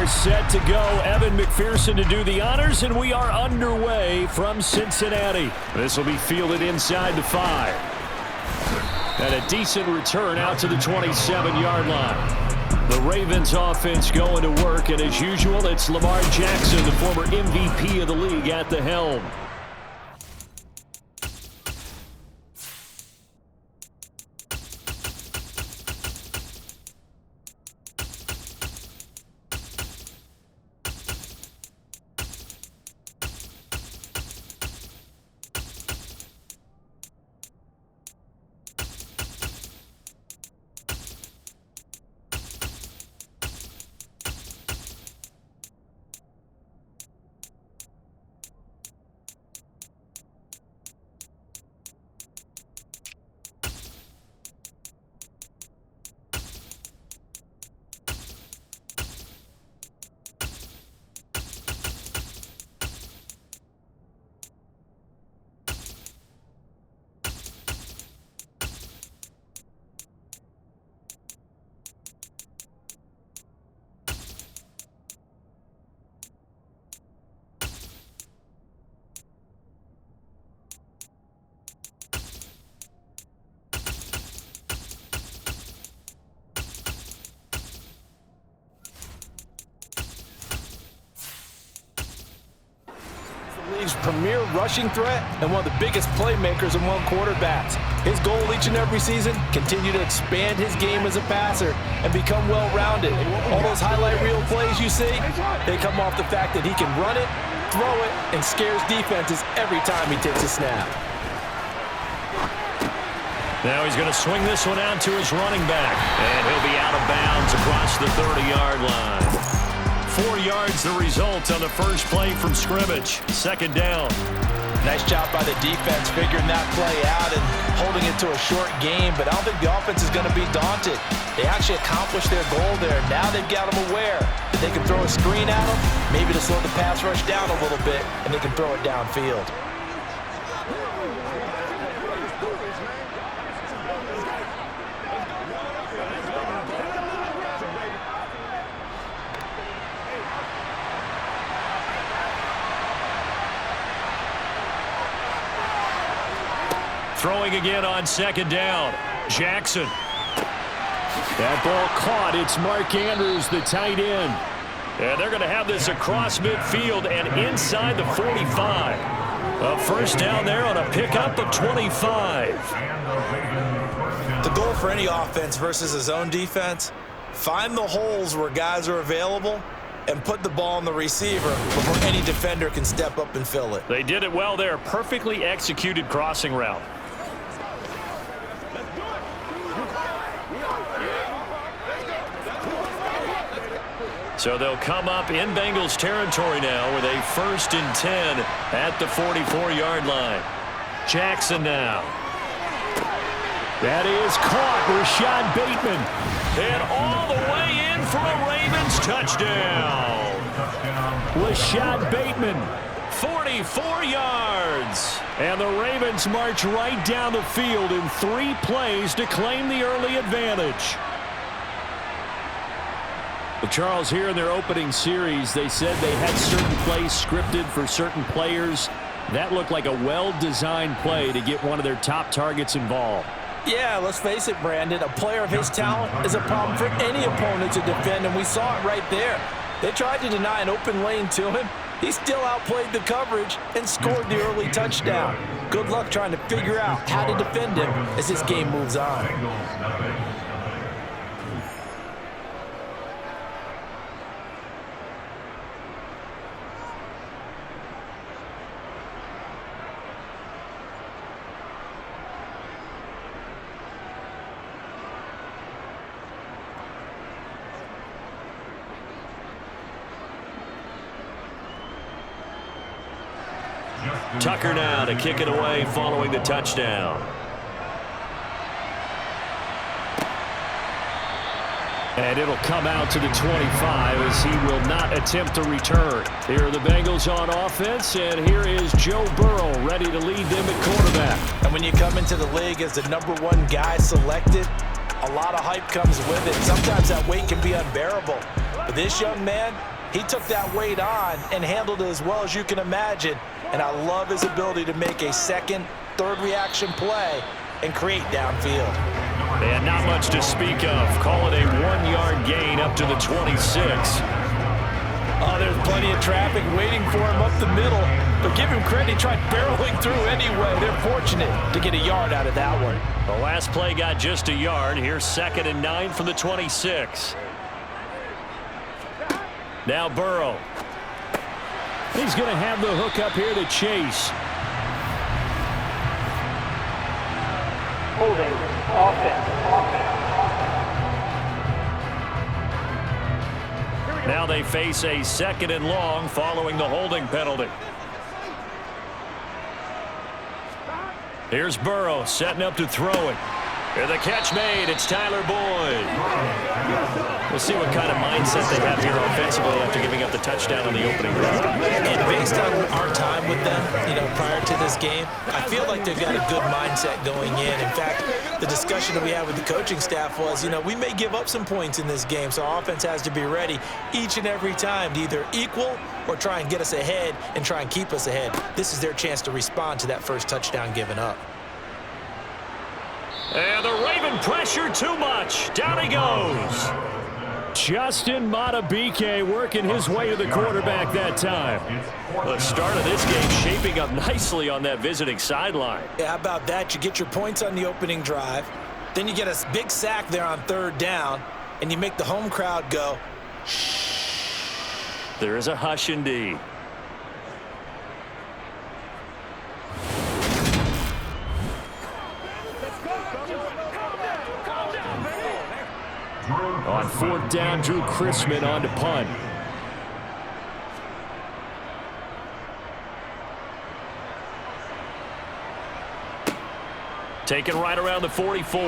are set to go. Evan McPherson to do the honors, and we are underway from Cincinnati. This will be fielded inside the 5. And a decent return out to the 27-yard line. The Ravens offense going to work, and as usual, it's Lamar Jackson, the former MVP of the league, at the helm. League's premier rushing threat and one of the biggest playmakers among quarterbacks. His goal each and every season, continue to expand his game as a passer and become well-rounded. All those highlight reel plays you see, they come off the fact that he can run it, throw it, and scares defenses every time he takes a snap. Now he's going to swing this one out to his running back, and he'll be out of bounds across the 30-yard line. 4 yards the result on the first play from scrimmage. Second down. Nice job by the defense figuring that play out and holding it to a short game, but I don't think the offense is going to be daunted. They actually accomplished their goal there. Now they've got them aware that they can throw a screen at them, maybe to slow the pass rush down a little bit, and they can throw it downfield. Throwing again on second down. Jackson. That ball caught. It's Mark Andrews, the tight end. And they're going to have this across midfield and inside the 45. A first down there on a pickup of 25. The goal for any offense versus a zone defense, find the holes where guys are available and put the ball on the receiver before any defender can step up and fill it. They did it well there. Perfectly executed crossing route. So they'll come up in Bengals territory now with a 1st and 10 at the 44-yard line. Jackson now. That is caught. Rashad Bateman. And all the way in for a Ravens touchdown. Rashad Bateman, 44 yards. And the Ravens march right down the field in 3 plays to claim the early advantage. Well, Charles, here in their opening series, they said they had certain plays scripted for certain players. That looked like a well-designed play to get one of their top targets involved. Yeah, let's face it, Brandon. A player of his talent is a problem for any opponent to defend, and we saw it right there. They tried to deny an open lane to him. He still outplayed the coverage and scored the early touchdown. Good luck trying to figure out how to defend him as this game moves on. Tucker now to kick it away following the touchdown. And it'll come out to the 25 as he will not attempt a return. Here are the Bengals on offense, and here is Joe Burrow ready to lead them at quarterback. And when you come into the league as the #1 guy selected, a lot of hype comes with it. Sometimes that weight can be unbearable. But this young man, He took that weight on and handled it as well as you can imagine. And I love his ability to make a second, third reaction play and create downfield. And not much to speak of. Call it a 1-yard gain up to the 26. Oh, there's plenty of traffic waiting for him up the middle. But give him credit, he tried barreling through anyway. They're fortunate to get a yard out of that one. The last play got just a yard. Here's 2nd and 9 from the 26. Now Burrow. He's going to have the hook up here to Chase. Holding, offense. Now they face a 2nd and long following the holding penalty. Here's Burrow setting up to throw it. And the catch made. It's Tyler Boyd. We'll see what kind of mindset they have here offensively after giving up the touchdown on the opening drive. And based on our time with them, prior to this game, I feel like they've got a good mindset going in. In fact, the discussion that we had with the coaching staff was, we may give up some points in this game, so our offense has to be ready each and every time to either equal or try and get us ahead and try and keep us ahead. This is their chance to respond to that first touchdown given up. And the Raven pressure too much. Down he goes. Justin Madubuike working his way to the quarterback that time. The start of this game shaping up nicely on that visiting sideline. Yeah, how about that? You get your points on the opening drive. Then you get a big sack there on 3rd down, and you make the home crowd go, shh. There is a hush indeed. On 4th down, Drew Chrisman on to punt. Taken right around the 44.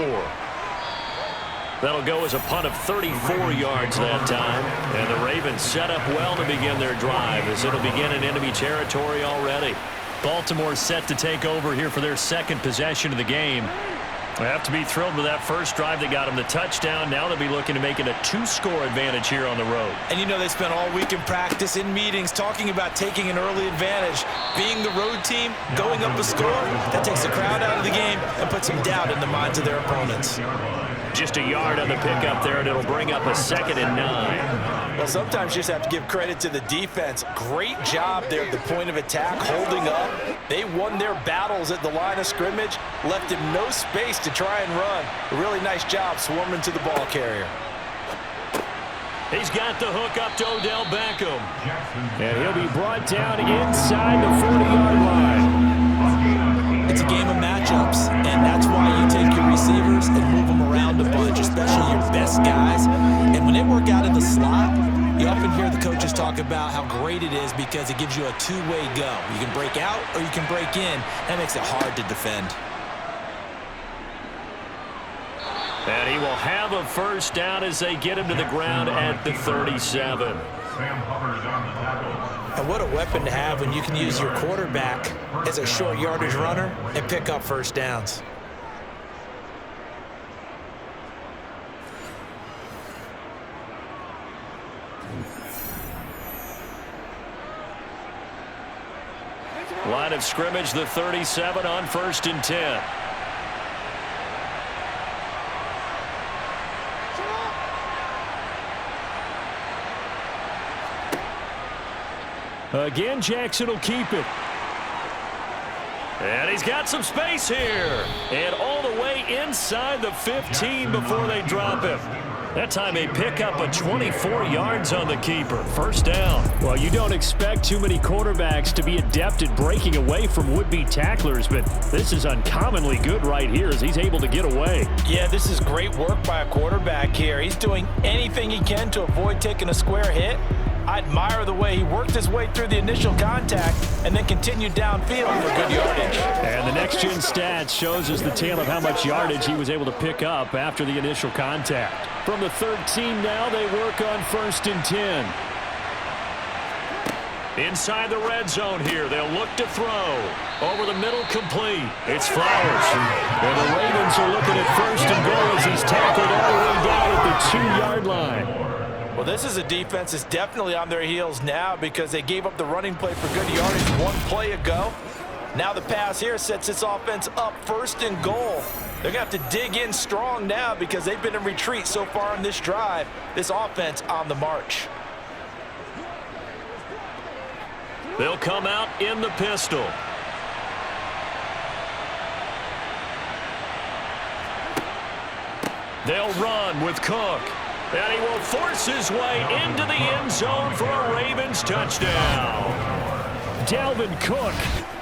That'll go as a punt of 34 yards that time. And the Ravens set up well to begin their drive as it'll begin in enemy territory already. Baltimore set to take over here for their 2nd possession of the game. They have to be thrilled with that first drive that got them the touchdown. Now they'll be looking to make it a 2-score advantage here on the road. And they spent all week in practice, in meetings, talking about taking an early advantage. Being the road team, going up a score, that takes the crowd out of the game and puts some doubt in the minds of their opponents. Just a yard on the pickup there, and it'll bring up a 2nd and 9. Well, sometimes you just have to give credit to the defense. Great job there at the point of attack, holding up. They won their battles at the line of scrimmage, left him no space to try and run. A really nice job swarming to the ball carrier. He's got the hook up to Odell Beckham. And he'll be brought down inside the 40-yard line. It's a game of matchups, and that's why you take your receivers and move them around a bunch, especially your best guys. And when they work out in the slot, you often hear the coaches talk about how great it is because it gives you a two-way go. You can break out or you can break in. That makes it hard to defend. And he will have a first down as they get him to the ground at the 37. And what a weapon to have when you can use your quarterback as a short yardage runner and pick up first downs. Line of scrimmage, the 37 on 1st and 10. Again, Jackson will keep it. And he's got some space here. And all the way inside the 15 before they drop him. That time they pick up a 24 yards on the keeper. First down. Well, you don't expect too many quarterbacks to be adept at breaking away from would-be tacklers, but this is uncommonly good right here as he's able to get away. Yeah, this is great work by a quarterback here. He's doing anything he can to avoid taking a square hit. I admire the way he worked his way through the initial contact and then continued downfield for good yardage. And the next-gen stats shows us the tale of how much yardage he was able to pick up after the initial contact. From the 13 now, they work on 1st and 10. Inside the red zone here, they'll look to throw. Over the middle, complete. It's Flowers. And the Ravens are looking at 1st and goal as he's tackled all the way down at the 2-yard line. Well, this is a defense that's definitely on their heels now because they gave up the running play for good yardage one play ago. Now the pass here sets this offense up 1st and goal. They're going to have to dig in strong now because they've been in retreat so far in this drive. This offense on the march. They'll come out in the pistol. They'll run with Cook. And he will force his way into the end zone for a Ravens touchdown. Dalvin Cook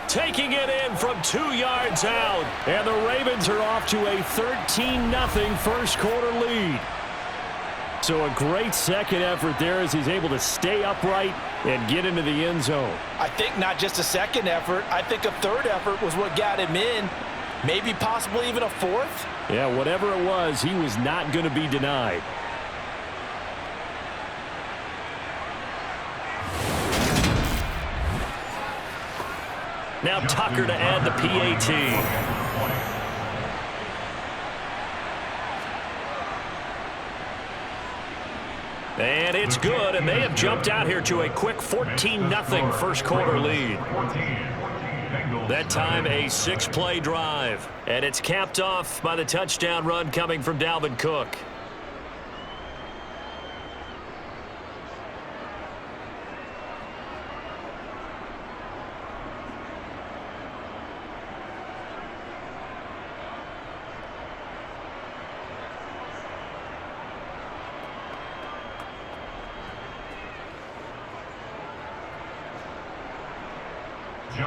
taking it in from 2 yards out. And the Ravens are off to a 13-0 first quarter lead. So a great second effort there as he's able to stay upright and get into the end zone. I think not just a second effort. I think a third effort was what got him in. Maybe possibly even a fourth. Yeah, whatever it was, he was not going to be denied. Now Tucker to add the PAT. And it's good, and they have jumped out here to a quick 14-0 first quarter lead. That time a 6-play drive, and it's capped off by the touchdown run coming from Dalvin Cook.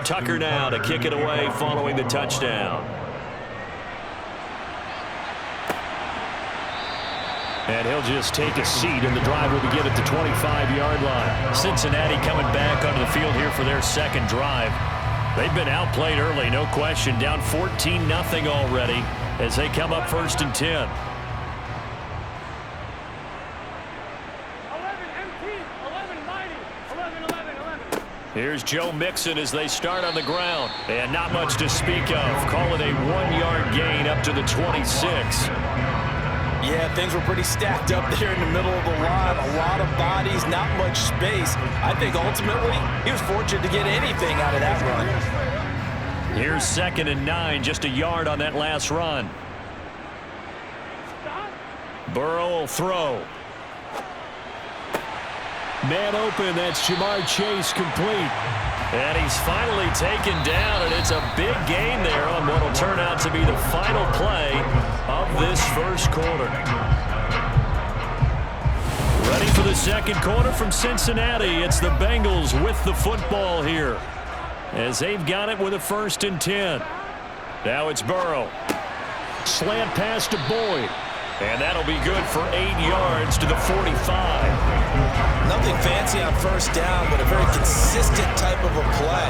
Tucker now to kick it away following the touchdown. And he'll just take a seat, and the drive will begin at the 25-yard line. Cincinnati coming back onto the field here for their second drive. They've been outplayed early, no question. Down 14-0 already as they come up 1st and 10. Here's Joe Mixon as they start on the ground. And not much to speak of. Call it a 1-yard gain up to the 26. Yeah, things were pretty stacked up there in the middle of the line. A lot of bodies, not much space. I think ultimately he was fortunate to get anything out of that run. Here's 2nd and 9, just a yard on that last run. Burrow will throw. Man open, that's Jamar Chase complete. And he's finally taken down, and it's a big gain there on what will turn out to be the final play of this first quarter. Ready for the second quarter from Cincinnati. It's the Bengals with the football here as they've got it with a 1st and 10. Now it's Burrow. Slant pass to Boyd. And that'll be good for 8 yards to the 45. Nothing fancy on first down, but a very consistent type of a play.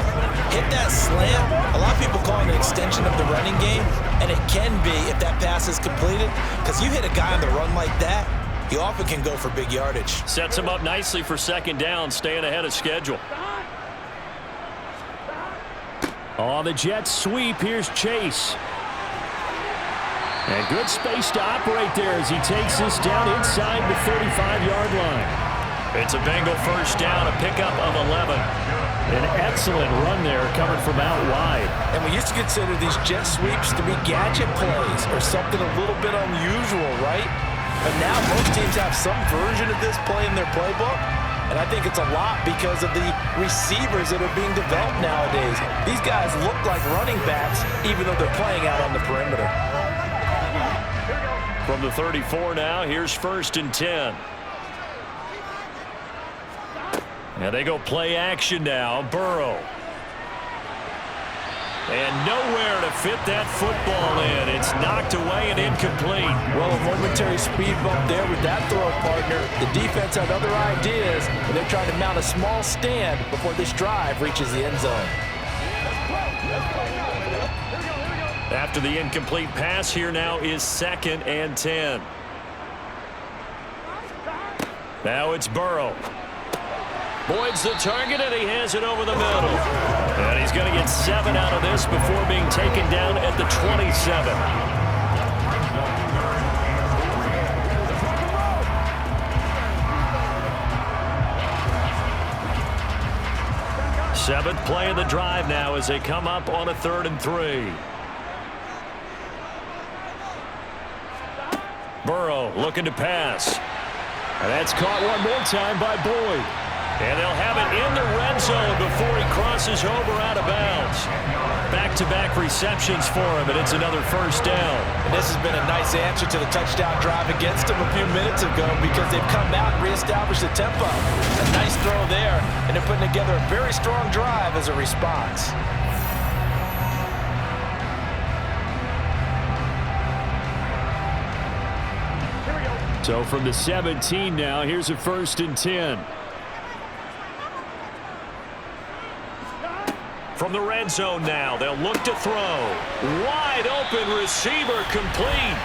Hit that slant. A lot of people call it an extension of the running game, and it can be if that pass is completed, because you hit a guy on the run like that, you often can go for big yardage. Sets him up nicely for second down, staying ahead of schedule. On the Jets sweep, here's Chase. And good space to operate there as he takes this down inside the 35-yard line. It's a Bengal first down, a pickup of 11. An excellent run there coming from out wide. And we used to consider these jet sweeps to be gadget plays or something a little bit unusual, right? But now most teams have some version of this play in their playbook. And I think it's a lot because of the receivers that are being developed nowadays. These guys look like running backs even though they're playing out on the perimeter. From the 34 now, here's 1st and 10. And they go play action now. Burrow. And nowhere to fit that football in. It's knocked away and incomplete. Well, a momentary speed bump there with that throw partner. The defense had other ideas, and they're trying to mount a small stand before this drive reaches the end zone. After the incomplete pass, here now is 2nd and 10. Now it's Burrow. Boyd's the target, and he has it over the middle. And he's going to get 7 out of this before being taken down at the 27. Seventh play of the drive now as they come up on a 3rd and 3. Burrow looking to pass. And that's caught one more time by Boyd. And they'll have it in the red zone before he crosses over out of bounds. Back-to-back receptions for him, and it's another first down. And this has been a nice answer to the touchdown drive against them a few minutes ago because they've come out and reestablished the tempo. A nice throw there, and they're putting together a very strong drive as a response. So from the 17 now, here's a 1st and 10. From the red zone now, they'll look to throw. Wide open receiver complete.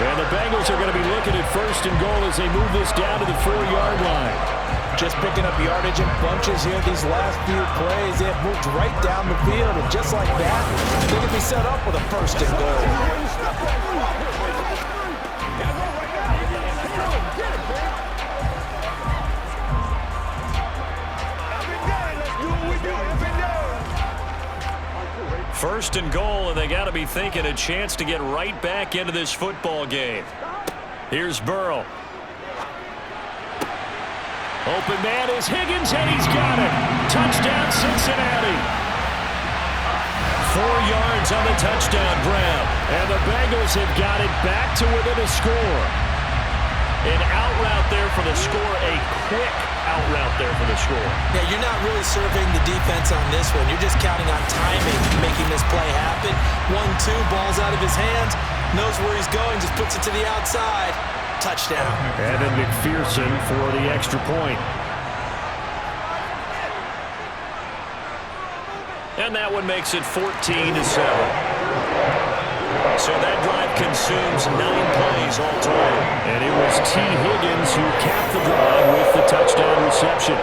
And the Bengals are going to be looking at 1st and goal as they move this down to the 4-yard line. Just picking up yardage in bunches here these last few plays. They have moved right down the field, and just like that, they can be set up with a 1st and goal. First and goal, and they got to be thinking a chance to get right back into this football game. Here's Burrow. Open man is Higgins, and he's got it. Touchdown, Cincinnati. 4 yards on the touchdown grab, and the Bengals have got it back to within a score. An out route there for the score, a quick out route there for the score. Yeah, you're not really surveying the defense on this one. You're just counting on timing, making this play happen. 1-2, ball's out of his hands, knows where he's going, just puts it to the outside. Touchdown. And then McPherson for the extra point. And that one makes it 14-7. So that drive consumes 9 plays all total. And it was T. Higgins who capped the drive with the touchdown reception.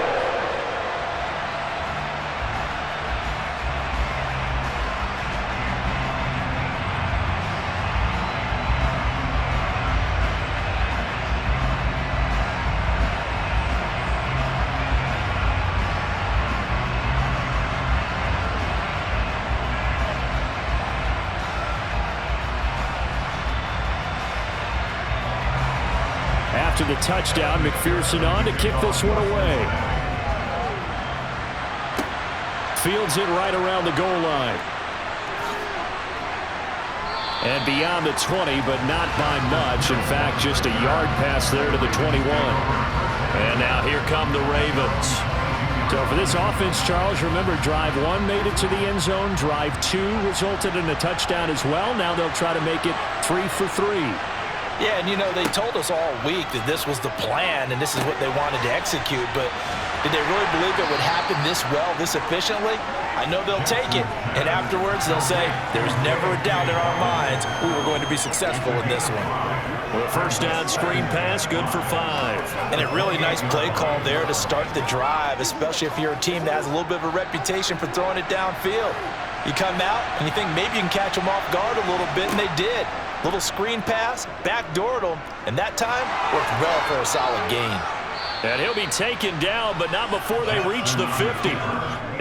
After the touchdown, McPherson on to kick this one away. Fields it right around the goal line. And beyond the 20, but not by much. In fact, just a yard pass there to the 21. And now here come the Ravens. So for this offense, Charles, remember drive 1 made it to the end zone. Drive 2 resulted in a touchdown as well. Now they'll try to make it 3 for 3. Yeah, and you know, they told us all week that this was the plan and this is what they wanted to execute, but did they really believe it would happen this well, this efficiently? I know they'll take it, and afterwards they'll say, there's never a doubt in our minds we were going to be successful in this one. Well, first down screen pass, good for 5. And a really nice play call there to start the drive, especially if you're a team that has a little bit of a reputation for throwing it downfield. You come out and you think maybe you can catch them off guard a little bit, and they did. Little screen pass, backdoored him, and that time worked well for a solid gain. And he'll be taken down, but not before they reach the 50.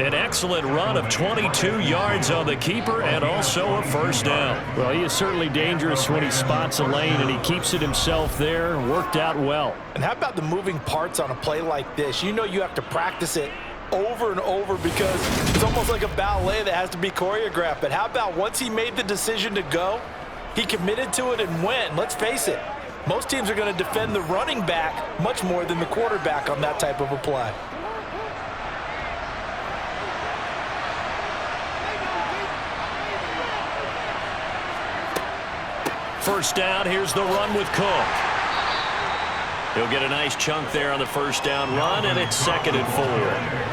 An excellent run of 22 yards on the keeper and also a first down. Well, he is certainly dangerous when he spots a lane, and he keeps it himself there. Worked out well. And how about the moving parts on a play like this? You know you have to practice it over and over because it's almost like a ballet that has to be choreographed. But how about once he made the decision to go, he committed to it and went. Let's face it, most teams are going to defend the running back much more than the quarterback on that type of a play. First down, here's the run with Cook. He'll get a nice chunk there on the first down run, and it's 2nd and 4.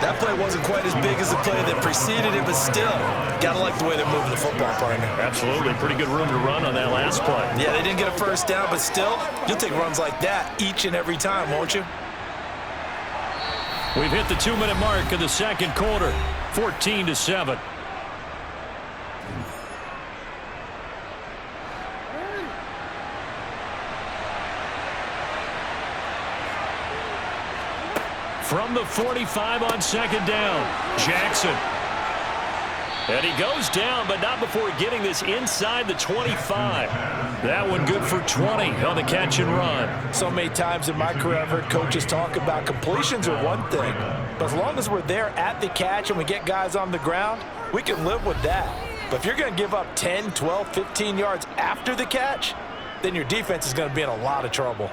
That play wasn't quite as big as the play that preceded it, but still, gotta like the way they're moving the football, partner. Absolutely, pretty good room to run on that last play. Yeah, they didn't get a first down, but still, you'll take runs like that each and every time, won't you? We've hit the 2-minute mark of the second quarter, 14-7. From the 45 on 2nd down, Jackson And he goes down, but not before getting this inside the 25. That one good for 20 on the catch and run. So many times in my career I've heard coaches talk about completions are one thing, but as long as we're there at the catch and we get guys on the ground, we can live with that. But if you're going to give up 10, 12, 15 yards after the catch, then your defense is going to be in a lot of trouble.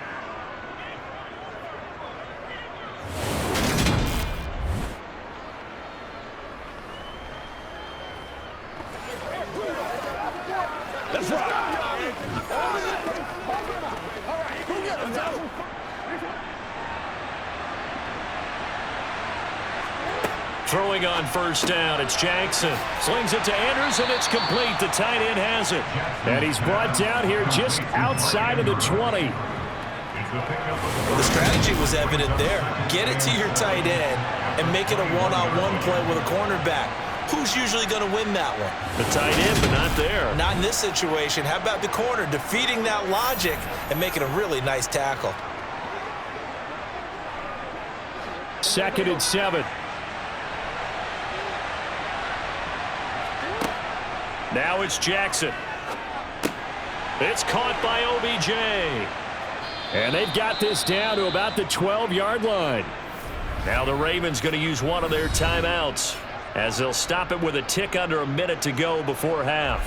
Throwing on first down, it's Jackson. Slings it to Andrews, and it's complete. The tight end has it. And he's brought down here just outside of the 20. The strategy was evident there. Get it to your tight end and make it a one-on-one play with a cornerback. Who's usually going to win that one? The tight end, but not there. Not in this situation. How about the corner defeating that logic and making a really nice tackle? 2nd and 7. Now it's Jackson. It's caught by OBJ. And they've got this down to about the 12-yard line. Now the Ravens going to use one of their timeouts, as they'll stop it with a tick under a minute to go before half.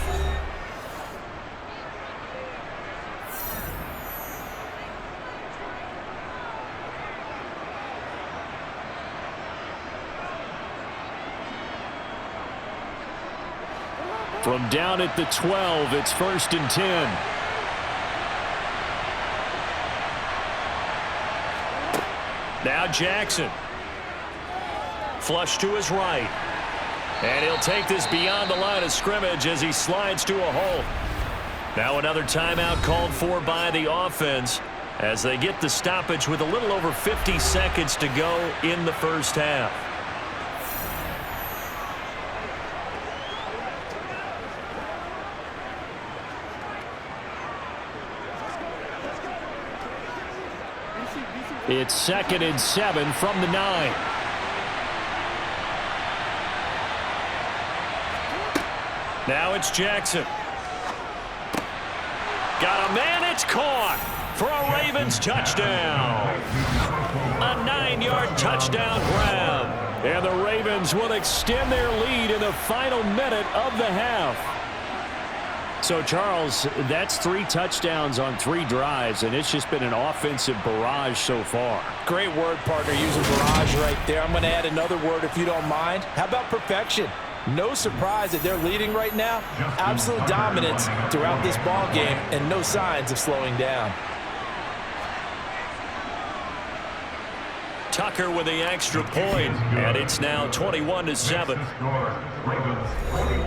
From down at the 12, it's 1st and 10. Now Jackson. Flush to his right. And he'll take this beyond the line of scrimmage as he slides to a hole. Now another timeout called for by the offense as they get the stoppage with a little over 50 seconds to go in the first half. It's 2nd and 7 from the 9. Now it's Jackson. Got a man, it's caught for a Ravens touchdown. A 9-yard touchdown grab. And the Ravens will extend their lead in the final minute of the half. So, Charles, that's 3 touchdowns on 3 drives, and it's just been an offensive barrage so far. Great word, partner, using barrage right there. I'm going to add another word if you don't mind. How about perfection? No surprise that they're leading right now. Absolute dominance throughout this ball game and no signs of slowing down. Tucker with the extra point, and it's now 21-7.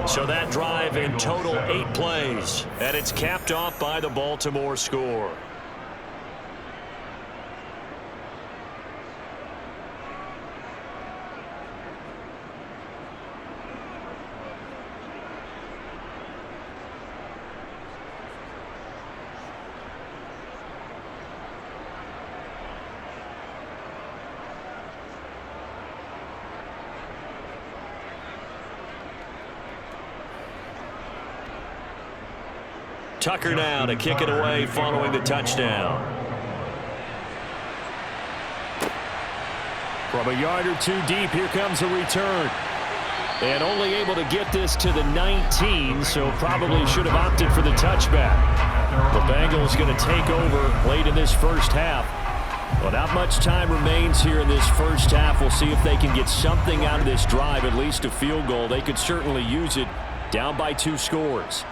So that drive in total 8 plays, and it's capped off by the Baltimore score. Tucker now to kick it away following the touchdown. From a yard or 2 deep, here comes a return. And only able to get this to the 19, so probably should have opted for the touchback. The Bengals going to take over late in this first half. Well, not much time remains here in this first half. We'll see if they can get something out of this drive, at least a field goal. They could certainly use it down by 2 scores.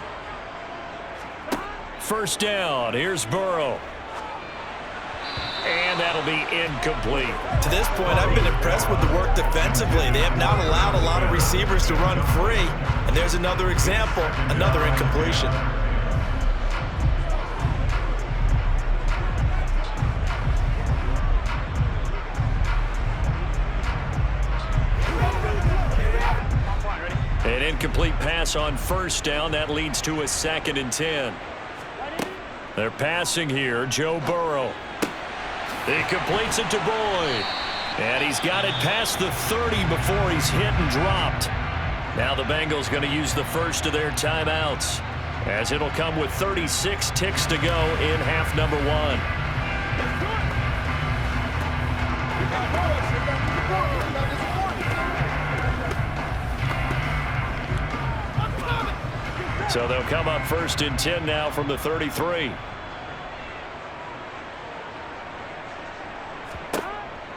First down, here's Burrow. And that'll be incomplete. To this point, I've been impressed with the work defensively. They have not allowed a lot of receivers to run free. And there's another example, another incompletion. An incomplete pass on first down. That leads to a 2nd and 10. They're passing here. Joe Burrow. He completes it to Boyd. And he's got it past the 30 before he's hit and dropped. Now the Bengals going to use the first of their timeouts, as it'll come with 36 ticks to go in half number 1. So they'll come up 1st and 10 now from the 33.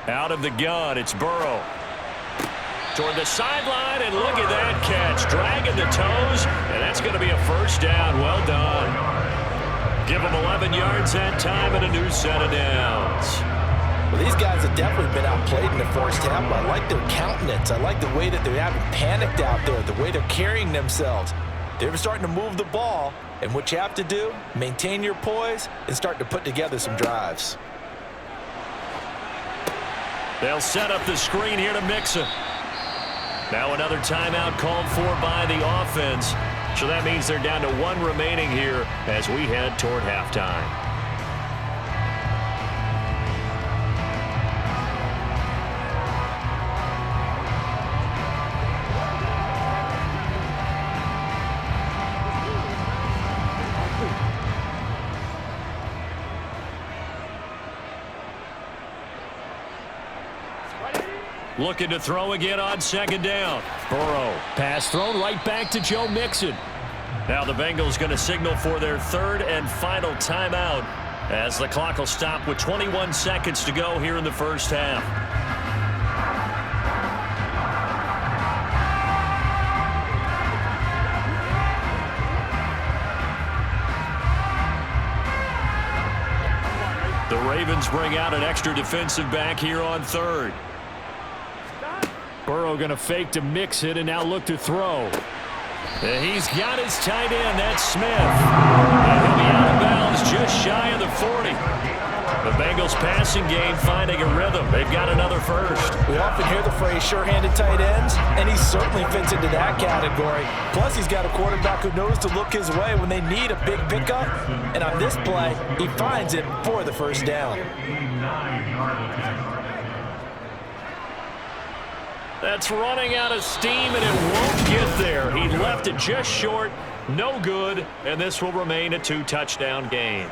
Out of the gun, it's Burrow. Toward the sideline, and look at that catch. Dragging the toes, and that's going to be a first down. Well done. Give them 11 yards that time and a new set of downs. Well, these guys have definitely been outplayed in the first half. I like their countenance. I like the way that they haven't panicked out there, the way they're carrying themselves. They're starting to move the ball, and what you have to do, maintain your poise and start to put together some drives. They'll set up the screen here to Mixon. Now another timeout called for by the offense. So that means they're down to 1 remaining here as we head toward halftime. Looking to throw again on 2nd down. Burrow. Pass thrown right back to Joe Mixon. Now the Bengals going to signal for their 3rd and final timeout as the clock will stop with 21 seconds to go here in the first half. The Ravens bring out an extra defensive back here on 3rd. Burrow going to fake to Mixon and now look to throw. And he's got his tight end. That's Smith. And he'll be out of bounds just shy of the 40. The Bengals passing game finding a rhythm. They've got another first. We often hear the phrase sure-handed tight ends, and he certainly fits into that category. Plus, he's got a quarterback who knows to look his way when they need a big pickup. And on this play, he finds it for the first down. That's running out of steam, and it won't get there. He left it just short, no good, and this will remain a 2-touchdown game.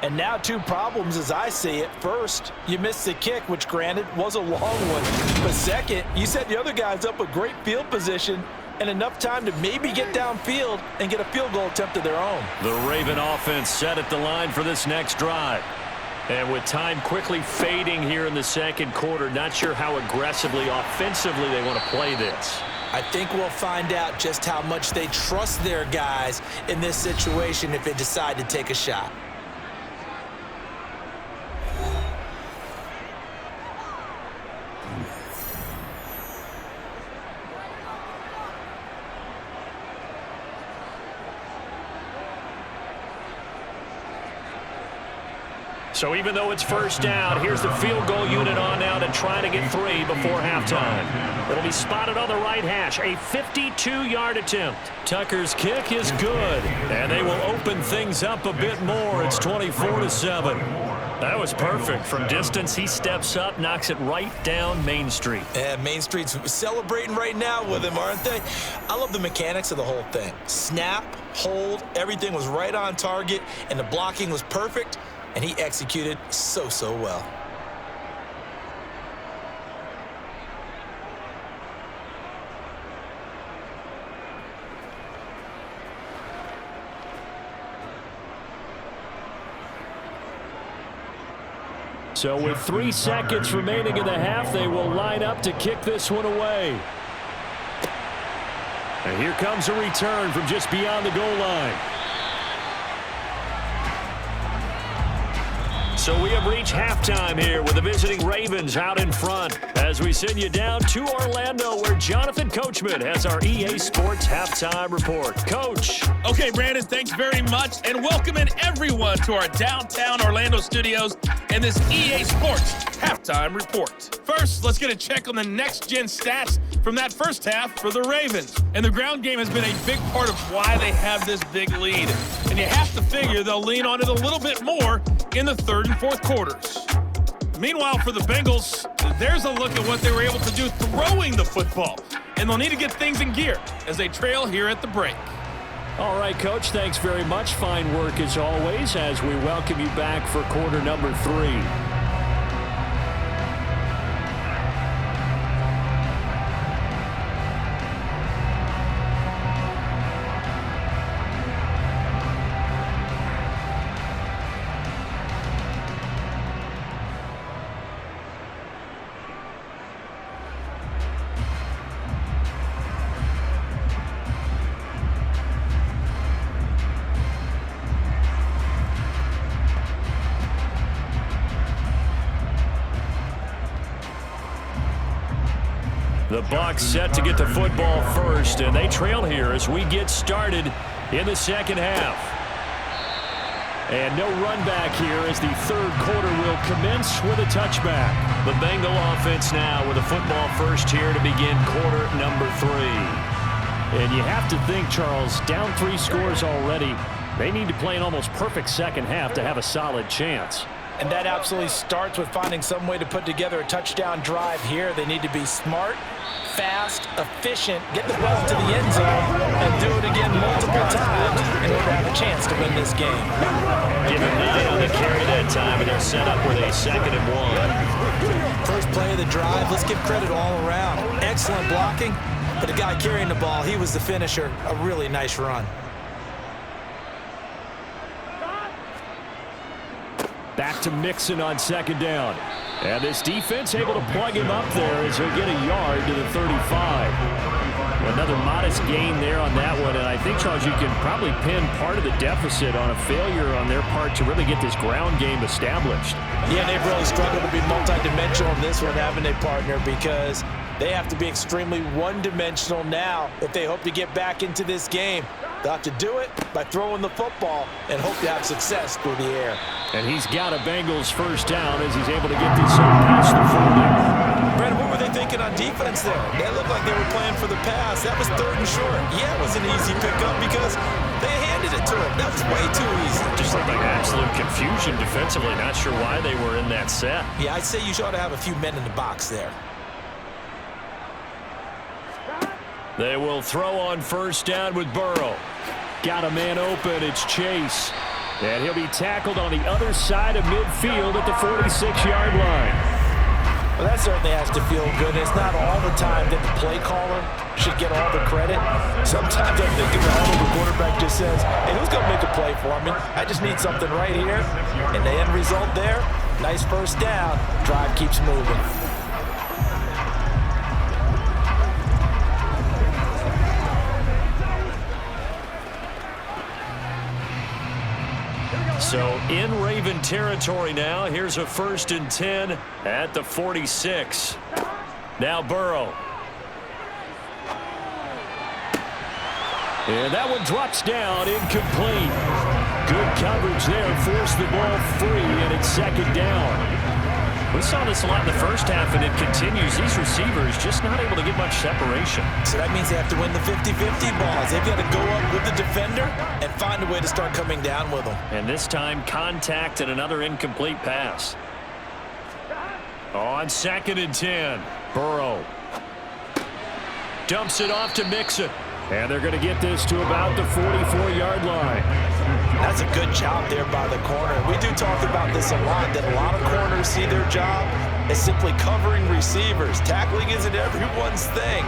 And now 2 problems as I see it. First, you missed the kick, which granted was a long one. But second, you set the other guys up with great field position and enough time to maybe get downfield and get a field goal attempt of their own. The Raven offense set at the line for this next drive. And with time quickly fading here in the 2nd quarter, not sure how aggressively, offensively they want to play this. I think we'll find out just how much they trust their guys in this situation if they decide to take a shot. So even though it's first down, here's the field goal unit on now to try to get 3 before halftime. It'll be spotted on the right hash, a 52-yard attempt. Tucker's kick is good, and they will open things up a bit more. It's 24-7. That was perfect. From distance, he steps up, knocks it right down Main Street. Yeah, Main Street's celebrating right now with him, aren't they? I love the mechanics of the whole thing. Snap, hold, everything was right on target, and the blocking was perfect. And he executed so well. So with 3 seconds remaining in the half, they will line up to kick this one away. And here comes a return from just beyond the goal line. So we have reached halftime here with the visiting Ravens out in front as we send you down to Orlando where Jonathan Coachman has our EA Sports Halftime Report. Coach. Okay, Brandon, thanks very much, and welcoming everyone to our downtown Orlando studios and this EA Sports Halftime Report. First, let's get a check on the next-gen stats from that first half for the Ravens. And the ground game has been a big part of why they have this big lead. And you have to figure they'll lean on it a little bit more in the 3rd and 4th quarters. Meanwhile, for the Bengals, there's a look at what they were able to do throwing the football. and they'll need to get things in gear as they trail here at the break. All right, Coach, thanks very much. Fine work as always as we welcome you back for quarter number 3. The Bucs set to get the football first, and they trail here as we get started in the second half. And no run back here as the third quarter will commence with a touchback. The Bengal offense now with a football first here to begin quarter number 3. And you have to think, Charles, down 3 scores already. They need to play an almost perfect second half to have a solid chance. And that absolutely starts with finding some way to put together a touchdown drive here. They need to be smart, fast, efficient, get the ball to the end zone, and do it again multiple times in order to have a chance to win this game. Give him 9 on the carry that time, and they're set up with a 2nd and 1. First play of the drive, let's give credit all around. Excellent blocking, but the guy carrying the ball, he was the finisher. A really nice run. Back to Mixon on 2nd down. And this defense able to plug him up there as he'll get a yard to the 35. Another modest gain there on that one. And I think, Charles, you can probably pin part of the deficit on a failure on their part to really get this ground game established. Yeah, they've really struggled to be multidimensional in this one, haven't they, partner? Because they have to be extremely one-dimensional now if they hope to get back into this game. They'll have to do it by throwing the football and hope to have success through the air. And he's got a Bengals first down as he's able to get this past the 40. Brandon, what were they thinking on defense there? They looked like they were playing for the pass. That was 3rd and short. Yeah, it was an easy pickup because they handed it to him. That was way too easy. Just looked like absolute confusion defensively. Not sure why they were in that set. Yeah, I'd say you ought to have a few men in the box there. They will throw on first down with Burrow. Got a man open. It's Chase. And he'll be tackled on the other side of midfield at the 46-yard line. Well, that certainly has to feel good. It's not all the time that the play caller should get all the credit. Sometimes I'm thinking the quarterback just says, hey, who's going to make a play for me? I just need something right here. And the end result there, nice first down. Drive keeps moving. So in Raven territory now. Here's a 1st and 10 at the 46. Now Burrow. And that one drops down, incomplete. Good coverage there, forced the ball free, and it's 2nd down. We saw this a lot in the first half, and it continues. These receivers just not able to get much separation. So that means they have to win the 50-50 balls. They've got to go up with the defender and find a way to start coming down with them. And this time, contact and another incomplete pass. On 2nd and 10, Burrow dumps it off to Mixon. And they're going to get this to about the 44-yard line. That's a good job there by the corner. We do talk about this a lot, that a lot of corners see their job as simply covering receivers. Tackling isn't everyone's thing.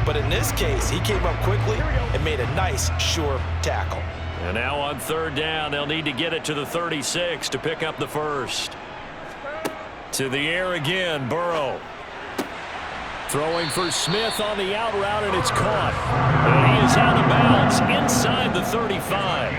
But in this case, he came up quickly and made a nice, sure tackle. And now on 3rd down, they'll need to get it to the 36 to pick up the first. To the air again, Burrow. Throwing for Smith on the out route, and it's caught. And he is out of bounds inside the 35.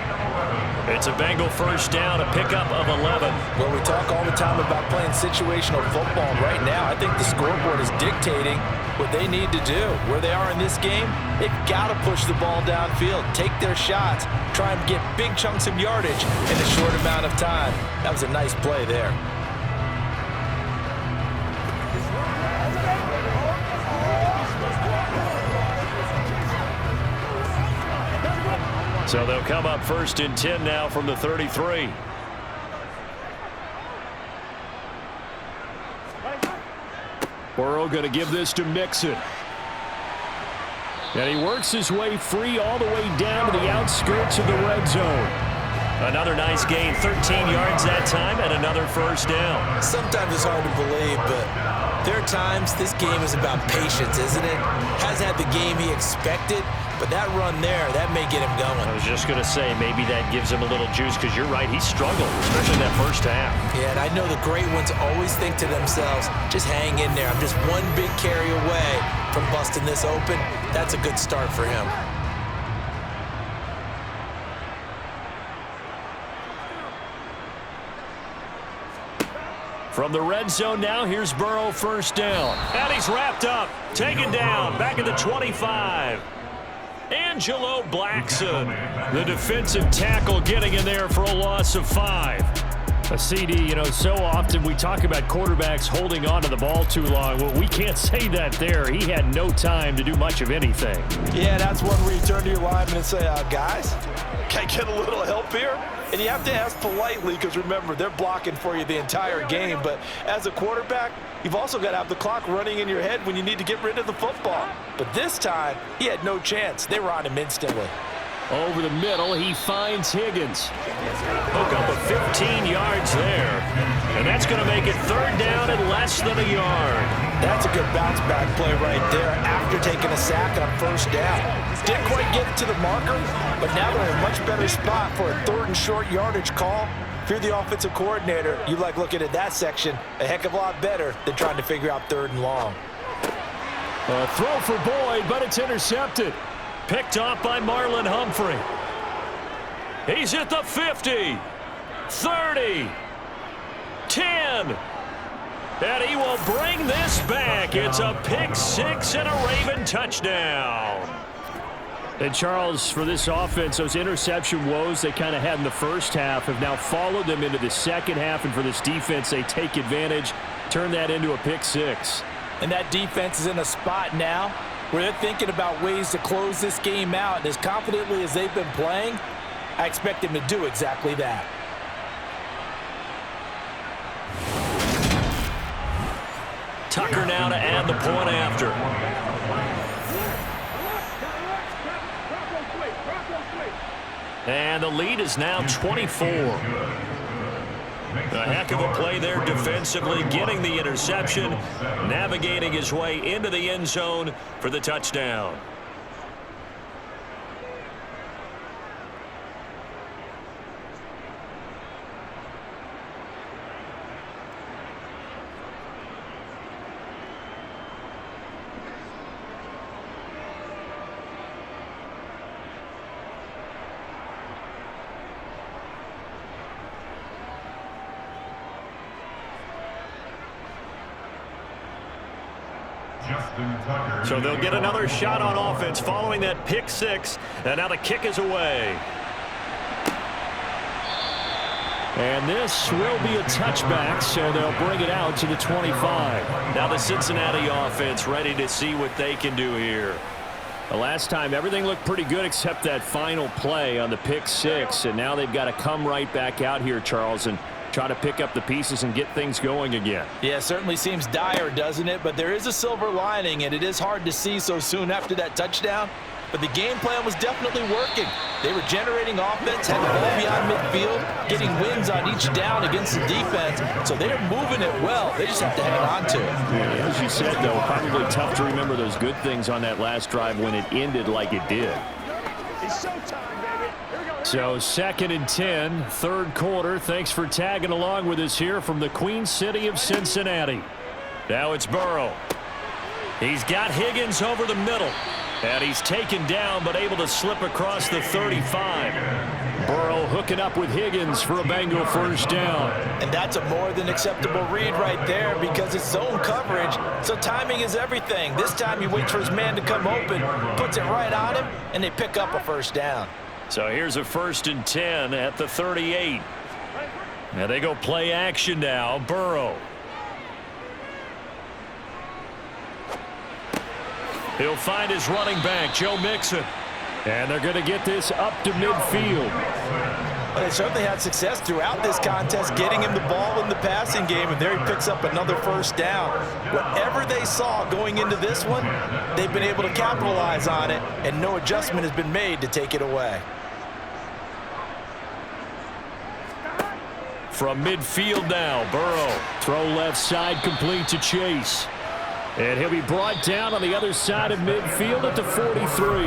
It's a Bengal first down, a pickup of 11. Well, we talk all the time about playing situational football. Right now, I think the scoreboard is dictating what they need to do. Where they are in this game, they've got to push the ball downfield, take their shots, try and get big chunks of yardage in a short amount of time. That was a nice play there. So they'll come up 1st and 10 now from the 33. Burrow going to give this to Mixon. And he works his way free all the way down to the outskirts of the red zone. Another nice gain, 13 yards that time, and another first down. Sometimes it's hard to believe, but there are times this game is about patience, isn't it? Hasn't had the game he expected, but that run there, that may get him going. I was just going to say, maybe that gives him a little juice, because you're right, he struggled, especially that first half. Yeah, and I know the great ones always think to themselves, just hang in there. I'm just one big carry away from busting this open. That's a good start for him. From the red zone now, here's Burrow, first down. And he's wrapped up, taken down, back at the 25. Angelo Blackson, the defensive tackle, getting in there for a loss of 5. A CD, you know, so often we talk about quarterbacks holding on to the ball too long. Well, we can't say that there. He had no time to do much of anything. Yeah, that's one where you turn to your lineman and say, guys, can I get a little help here? And you have to ask politely because, remember, they're blocking for you the entire game. But as a quarterback, you've also got to have the clock running in your head when you need to get rid of the football. But this time, he had no chance. They were on him instantly. Over the middle, he finds Higgins. Hook up of 15 yards there. And that's going to make it third down and less than a yard. That's a good bounce back play right there after taking a sack on first down. Didn't quite get it to the marker, but now they're in a much better spot for a third and short yardage call. If you're the offensive coordinator, you like looking at that section a heck of a lot better than trying to figure out third and long. A throw for Boyd, but it's intercepted. Picked off by Marlon Humphrey. He's at the 50, 30, 10. And he will bring this back. It's a pick six and a Raven touchdown. And Charles, for this offense, those interception woes they kind of had in the first half have now followed them into the second half. And for this defense, they take advantage, turn that into a pick six. And that defense is in a spot now where they're thinking about ways to close this game out. And as confidently as they've been playing, I expect them to do exactly that. Tucker now to add the point after. And the lead is now 24. A heck of a play there defensively, getting the interception, navigating his way into the end zone for the touchdown. So they'll get another shot on offense following that pick six. And now the kick is away. And this will be a touchback, so they'll bring it out to the 25. Now the Cincinnati offense ready to see what they can do here. The last time, everything looked pretty good except that final play on the pick six. And now they've got to come right back out here, Charles, and try to pick up the pieces and get things going again. Yeah, certainly seems dire, doesn't it? But there is a silver lining, and it is hard to see so soon after that touchdown. But the game plan was definitely working. They were generating offense, had the ball beyond midfield, getting wins on each down against the defense. So they're moving it well. They just have to hang on to it. Yeah, as you said, though, probably tough to remember those good things on that last drive when it ended like it did. It's showtime, baby. Here we go. So 2nd and 10, third quarter. Thanks for tagging along with us here from the Queen City of Cincinnati. Now it's Burrow. He's got Higgins over the middle. And he's taken down but able to slip across the 35. Burrow hooking up with Higgins for a Bengal first down. And that's a more than acceptable read right there because it's zone coverage. So timing is everything. This time he waits for his man to come open, puts it right on him, and they pick up a first down. So here's a 1st and 10 at the 38. Now they go play action now. Burrow. He'll find his running back, Joe Mixon. And they're going to get this up to midfield. They certainly had success throughout this contest, getting him the ball in the passing game, and there he picks up another first down. Whatever they saw going into this one, they've been able to capitalize on it, and no adjustment has been made to take it away. From midfield now, Burrow. Throw left side, complete to Chase. And he'll be brought down on the other side of midfield at the 43.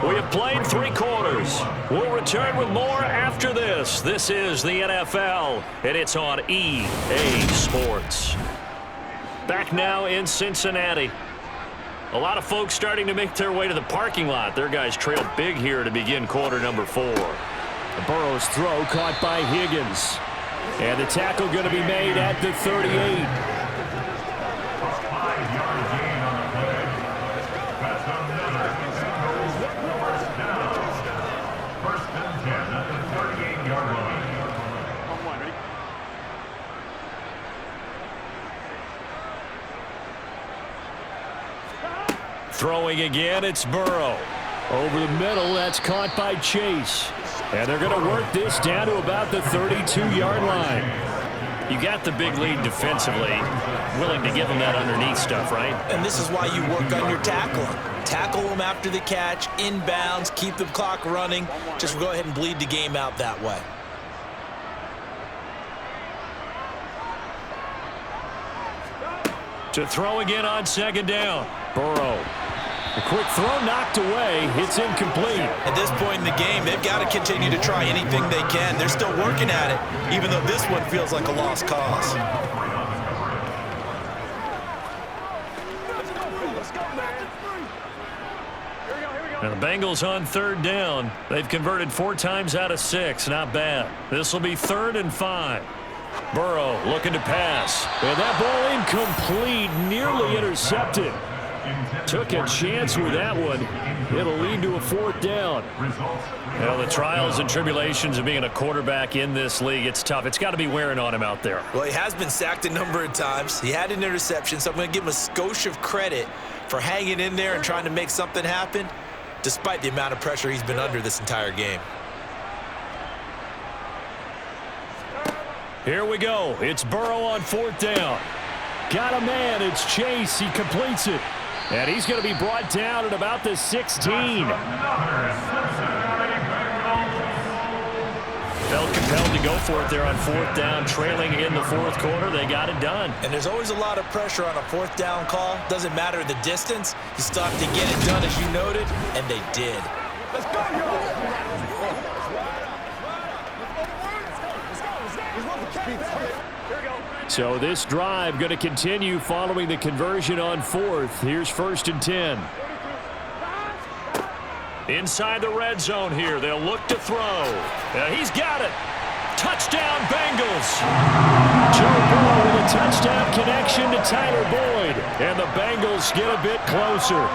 We have played 3 quarters. We'll return with more after this. This is the NFL, and it's on EA Sports. Back now in Cincinnati. A lot of folks starting to make their way to the parking lot. Their guys trailed big here to begin quarter number 4. Burrow's throw caught by Higgins. And the tackle going to be made at the 38. Throwing again, it's Burrow. Over the middle, that's caught by Chase. And they're going to work this down to about the 32-yard line. You got the big lead defensively, willing to give them that underneath stuff, right? And this is why you work on your tackling. Tackle them after the catch, inbounds, keep the clock running. Just go ahead and bleed the game out that way. To throw again on second down. Burrow. A quick throw knocked away. It's incomplete. At this point in the game, they've got to continue to try anything they can. They're still working at it, even though this one feels like a lost cause. And the Bengals on third down. They've converted 4 times out of 6. Not bad. This will be 3rd and 5. Burrow looking to pass. And that ball incomplete, nearly intercepted. Took a chance with that one. It'll lead to a 4th down. Well, the trials and tribulations of being a quarterback in this league, it's tough. It's got to be wearing on him out there. Well, he has been sacked a number of times. He had an interception, so I'm going to give him a skosh of credit for hanging in there and trying to make something happen, despite the amount of pressure he's been under this entire game. Here we go. It's Burrow on 4th down. Got a man. It's Chase. He completes it. And he's going to be brought down at about the 16. Felt compelled to go for it there on 4th down, trailing in the 4th quarter. They got it done. And there's always a lot of pressure on a 4th down call. Doesn't matter the distance. You still have to get it done, as you noted, and they did. Let's go, yo! So this drive going to continue following the conversion on 4th. Here's 1st and 10. Inside the red zone here. They'll look to throw. He's got it. Touchdown, Bengals. Joe Burrow with a touchdown connection to Tyler Boyd. And the Bengals get a bit closer.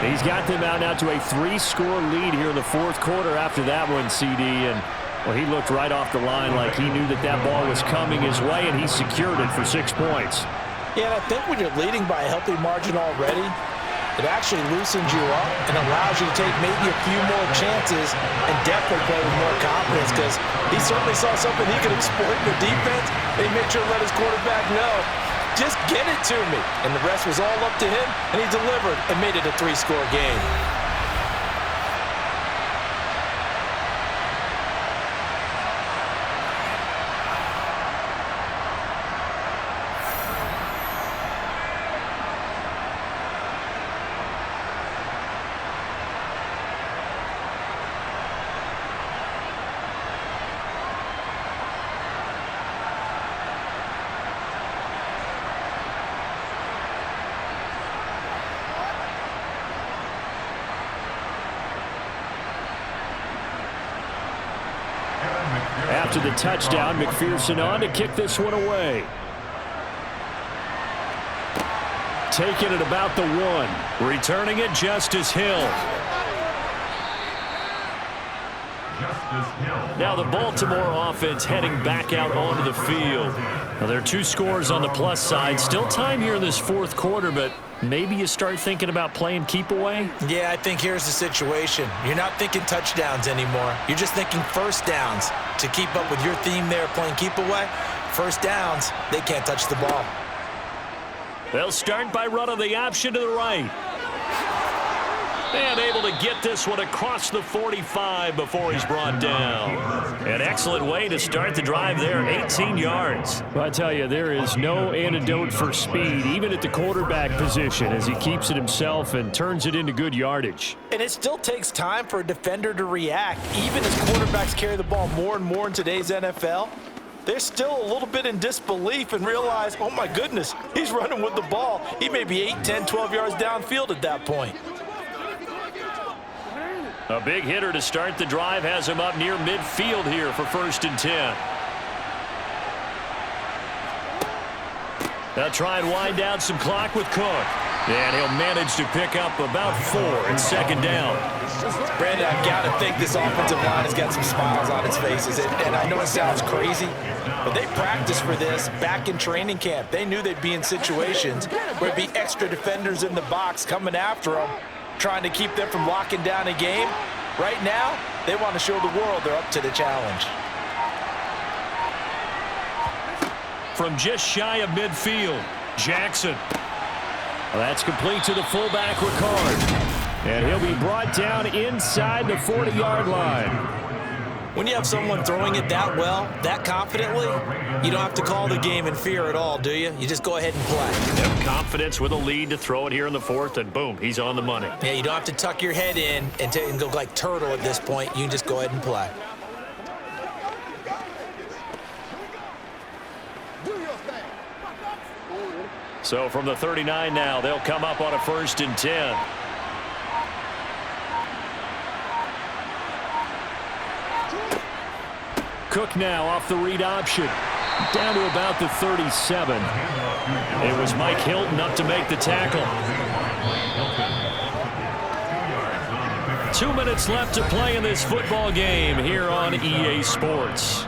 He's got them out now to a 3-score lead here in the 4th quarter after that one, CD. And well, he looked right off the line like he knew that that ball was coming his way, and he secured it for 6 points. Yeah, and I think when you're leading by a healthy margin already, it actually loosens you up and allows you to take maybe a few more chances and definitely play with more confidence, because he certainly saw something he could exploit in the defense. They made sure to let his quarterback know, just get it to me. And the rest was all up to him, and he delivered and made it a 3-score game. After the touchdown, McPherson on to kick this one away. Taking it about the 1. Returning it, Justice Hill. Justice Hill. Now the Baltimore offense heading back out onto the field. Now there are 2 scores on the plus side. Still time here in this fourth quarter, but maybe you start thinking about playing keep away? Yeah, I think here's the situation. You're not thinking touchdowns anymore. You're just thinking first downs. To keep up with your theme there, playing keep away, first downs, they can't touch the ball. They'll start by running the option to the right. And able to get this one across the 45 before he's brought down. An excellent way to start the drive there, 18 yards. Well, I tell you, there is no antidote for speed, even at the quarterback position, as he keeps it himself and turns it into good yardage. And it still takes time for a defender to react. Even as quarterbacks carry the ball more and more in today's NFL, they're still a little bit in disbelief and realize, oh my goodness, he's running with the ball. He may be 8, 10, 12 yards downfield at that point. A big hitter to start the drive has him up near midfield here for 1st and 10. They'll try and wind down some clock with Cook. And he'll manage to pick up about 4 and 2nd down. Brandon, I've got to think this offensive line has got some smiles on its faces. And I know it sounds crazy, but they practiced for this back in training camp. They knew they'd be in situations where there'd be extra defenders in the box coming after them, trying to keep them from locking down a game. Right now, they want to show the world they're up to the challenge. From just shy of midfield, Jackson. Well, that's complete to the fullback, Ricard. And he'll be brought down inside the 40-yard line. When you have someone throwing it that well, that confidently, you don't have to call the game in fear at all, do you? You just go ahead and play. Have confidence with a lead to throw it here in the 4th, and boom, he's on the money. Yeah, you don't have to tuck your head in and go like turtle at this point. You can just go ahead and play. So from the 39 now, they'll come up on a 1st and 10. Cook now off the read option. Down to about the 37. It was Mike Hilton up to make the tackle. 2 minutes left to play in this football game here on EA Sports.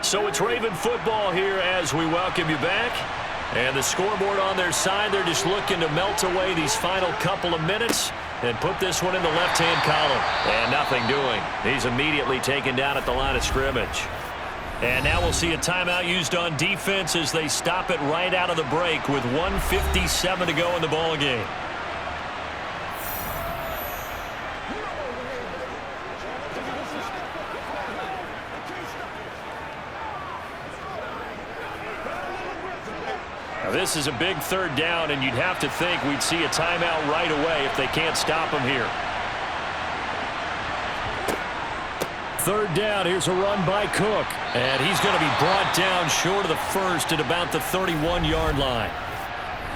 So it's Raven football here as we welcome you back. And the scoreboard on their side, they're just looking to melt away these final couple of minutes and put this one in the left-hand column. And nothing doing. He's immediately taken down at the line of scrimmage. And now we'll see a timeout used on defense as they stop it right out of the break with 1:57 to go in the ball game. This is a big 3rd down, and you'd have to think we'd see a timeout right away if they can't stop him here. 3rd down, here's a run by Cook. And he's going to be brought down short of the 1st at about the 31-yard line.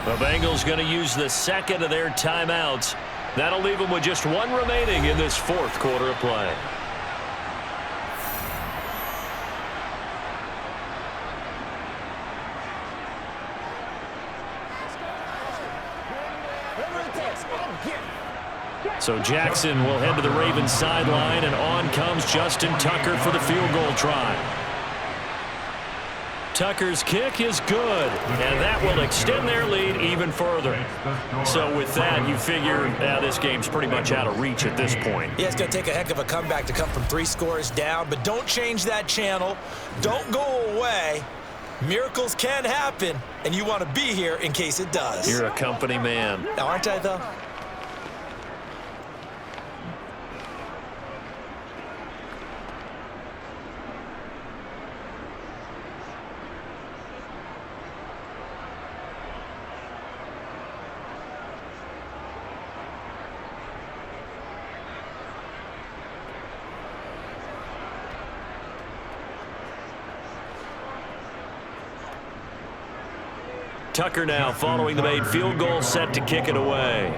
The Bengals going to use the 2nd of their timeouts. That'll leave them with just 1 remaining in this 4th quarter of play. So Jackson will head to the Ravens sideline, and on comes Justin Tucker for the field goal try. Tucker's kick is good, and that will extend their lead even further. So with that, you figure this game's pretty much out of reach at this point. Yeah, it's going to take a heck of a comeback to come from 3 scores down, but don't change that channel. Don't go away. Miracles can happen, and you want to be here in case it does. You're a company man. Aren't I, though? Tucker now following the made field goal, set to kick it away.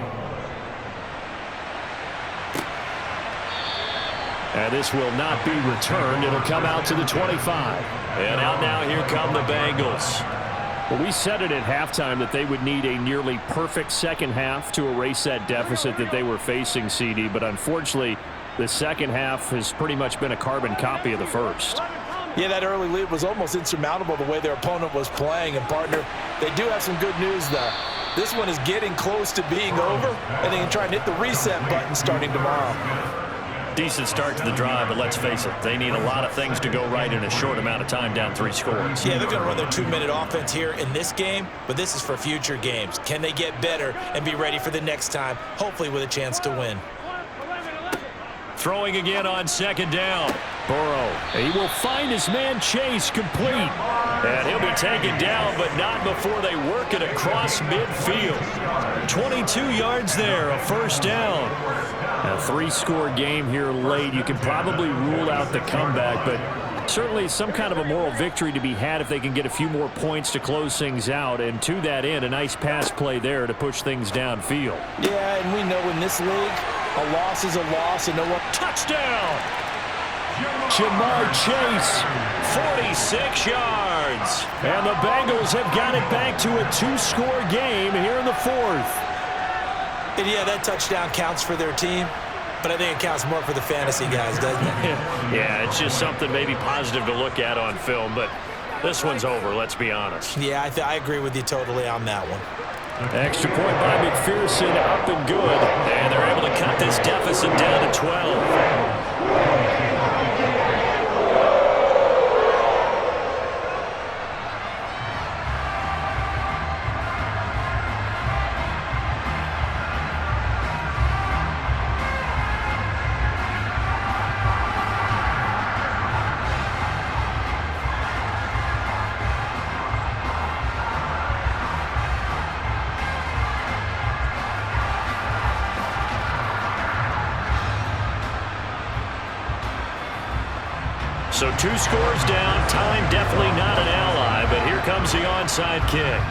And this will not be returned. It'll come out to the 25. And out now, here come the Bengals. Well, we said it at halftime that they would need a nearly perfect second half to erase that deficit that they were facing, CD. But unfortunately, The second half has pretty much been a carbon copy of the first. Yeah, that early lead was almost insurmountable the way their opponent was playing. And, partner, they do have some good news, though. This one is getting close to being over, and they can try and hit the reset button starting tomorrow. Decent start to the drive, but let's face it, they need a lot of things to go right in a short amount of time down 3 scores. Yeah, they're going to run their 2-minute offense here in this game, but this is for future games. Can they get better and be ready for the next time, hopefully with a chance to win? Throwing again on second down. Burrow, he will find his man Chase complete. And he'll be taken down, but not before they work it across midfield. 22 yards there, a first down. A 3-score game here late. You can probably rule out the comeback, but certainly some kind of a moral victory to be had if they can get a few more points to close things out. And to that end, a nice pass play there to push things downfield. Yeah, and we know in this league, a loss is a loss, and no one... Touchdown! Jamar Chase, 46 yards. And the Bengals have got it back to a 2-score game here in the 4th. And yeah, that touchdown counts for their team, but I think it counts more for the fantasy guys, doesn't it? Yeah, it's just something maybe positive to look at on film, but this one's over, let's be honest. Yeah, I agree with you totally on that one. Extra point by McPherson, up and good. And they're able to cut this deficit down to 12. So 2 scores down, time definitely not an ally, but here comes the onside kick.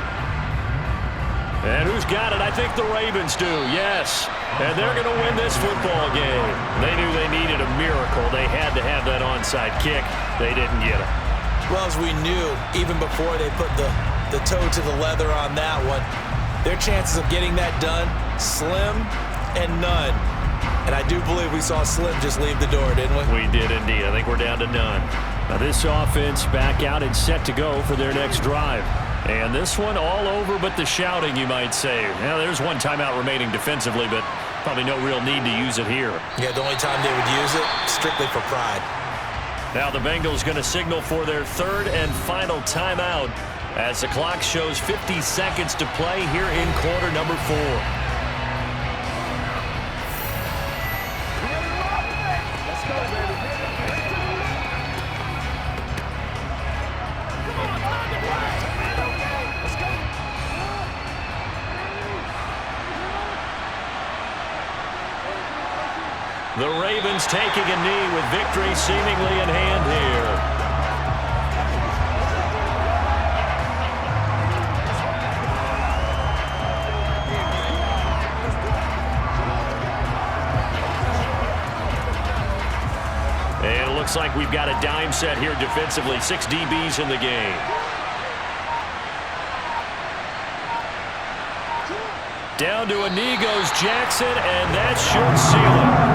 And who's got it? I think the Ravens do, yes. And they're going to win this football game. They knew they needed a miracle. They had to have that onside kick. They didn't get it. Well, as we knew, even before they put the toe to the leather on that one, their chances of getting that done, slim and none. And I do believe we saw Slim just leave the door, didn't we? We did indeed. I think we're down to none. Now this offense back out and set to go for their next drive. And this one all over but the shouting, you might say. Now there's one timeout remaining defensively, but probably no real need to use it here. Yeah, the only time they would use it, strictly for pride. Now the Bengals going to signal for their 3rd and final timeout as the clock shows 50 seconds to play here in quarter number 4. The Ravens taking a knee with victory seemingly in hand here. And it looks like we've got a dime set here defensively. 6 DBs in the game. Down to a knee goes Jackson, and that should seal it.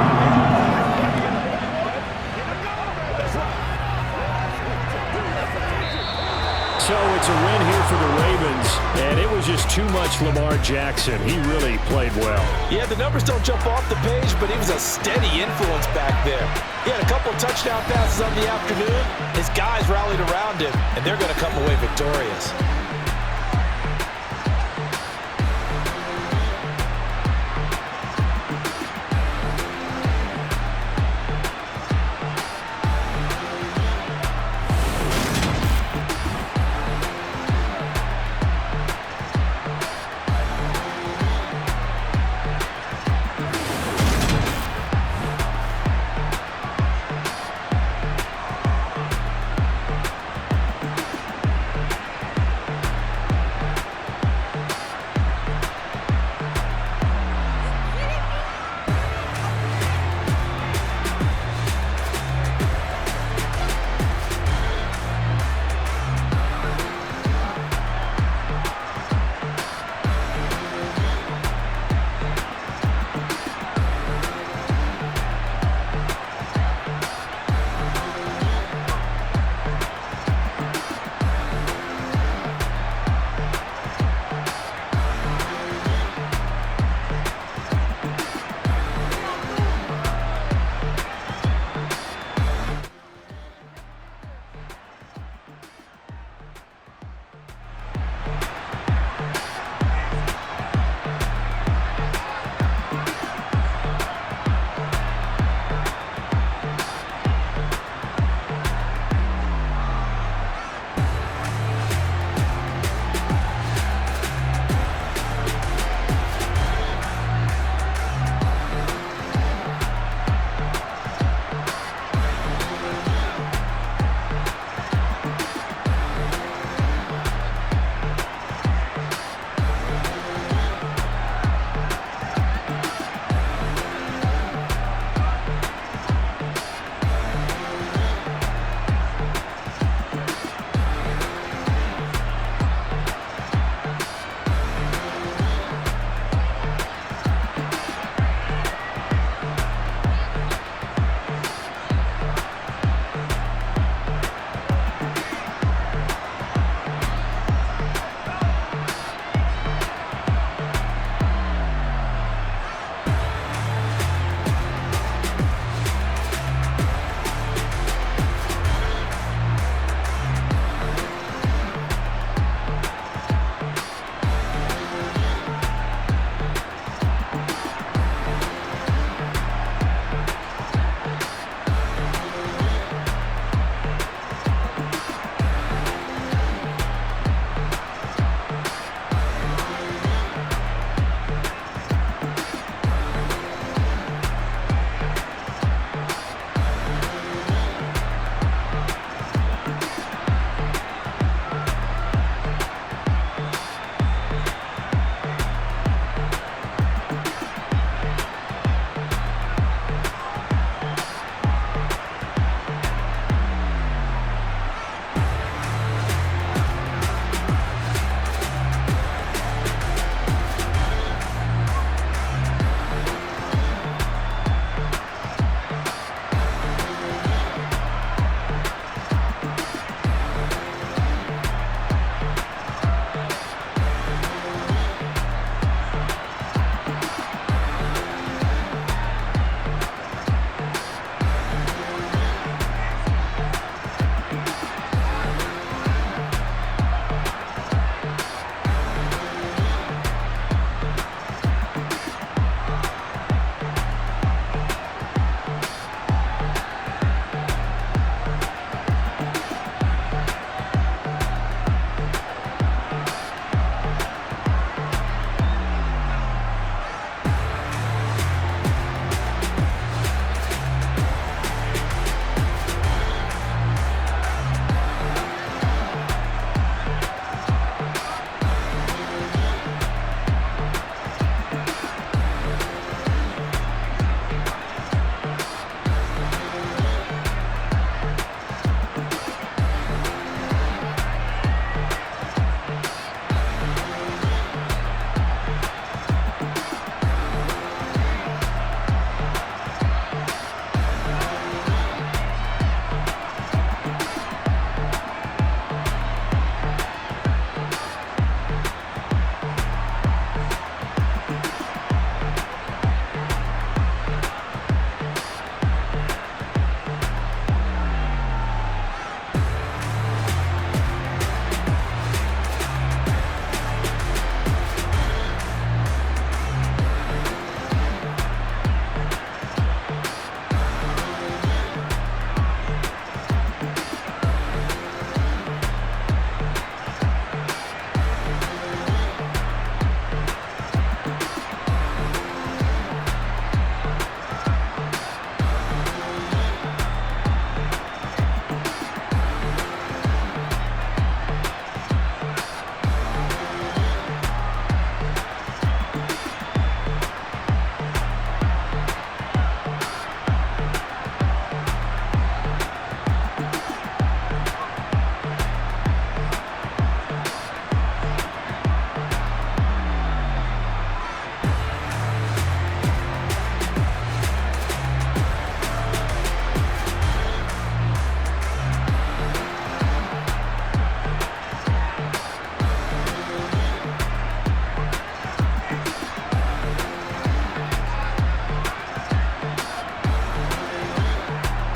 So it's a win here for the Ravens, and it was just too much Lamar Jackson. He really played well. Yeah, the numbers don't jump off the page, but he was a steady influence back there. He had a couple of touchdown passes on the afternoon. His guys rallied around him, and they're going to come away victorious.